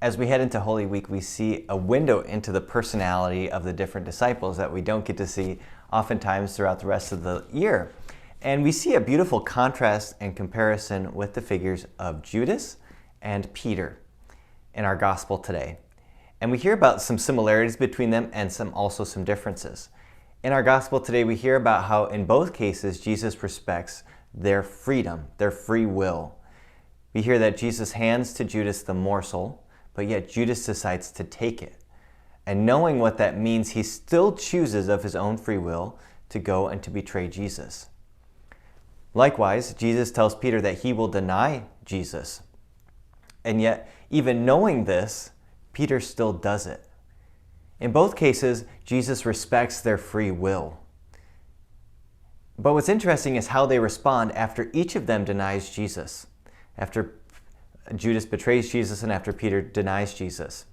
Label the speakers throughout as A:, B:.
A: as we head into Holy Week, we see a window into the personality of the different disciples that we don't get to see oftentimes throughout the rest of the year. And we see a beautiful contrast and comparison with the figures of Judas and Peter in our gospel today. And we hear about some similarities between them and also some differences. In our gospel today, we hear about how in both cases, Jesus respects their freedom, their free will. We hear that Jesus hands to Judas the morsel, but yet Judas decides to take it. And knowing what that means, he still chooses of his own free will to go and to betray Jesus. Likewise, Jesus tells Peter that he will deny Jesus. And yet, even knowing this, Peter still does it. In both cases, Jesus respects their free will. But what's interesting is how they respond after each of them denies Jesus. After Judas betrays Jesus and after Peter denies Jesus.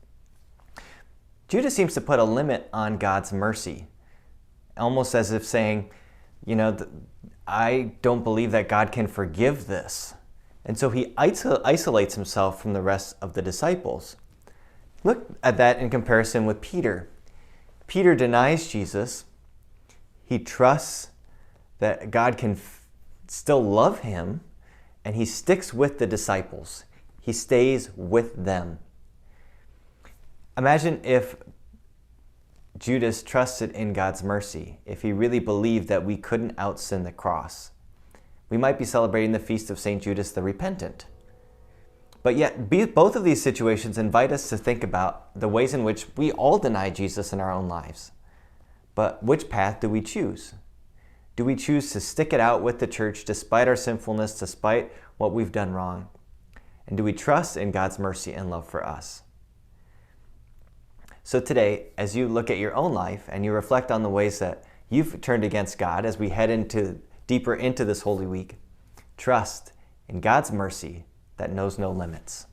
A: Judas seems to put a limit on God's mercy, almost as if saying, I don't believe that God can forgive this. And so he isolates himself from the rest of the disciples. Look at that in comparison with Peter. Peter denies Jesus. He trusts that God can still love him, and he sticks with the disciples. He stays with them. Imagine if Judas trusted in God's mercy, if he really believed that we couldn't out-sin the cross. We might be celebrating the feast of St. Judas the Repentant. But yet, both of these situations invite us to think about the ways in which we all deny Jesus in our own lives. But which path do we choose? Do we choose to stick it out with the church despite our sinfulness, despite what we've done wrong? And do we trust in God's mercy and love for us? So today, as you look at your own life and you reflect on the ways that you've turned against God as we head deeper into this Holy Week, trust in God's mercy that knows no limits.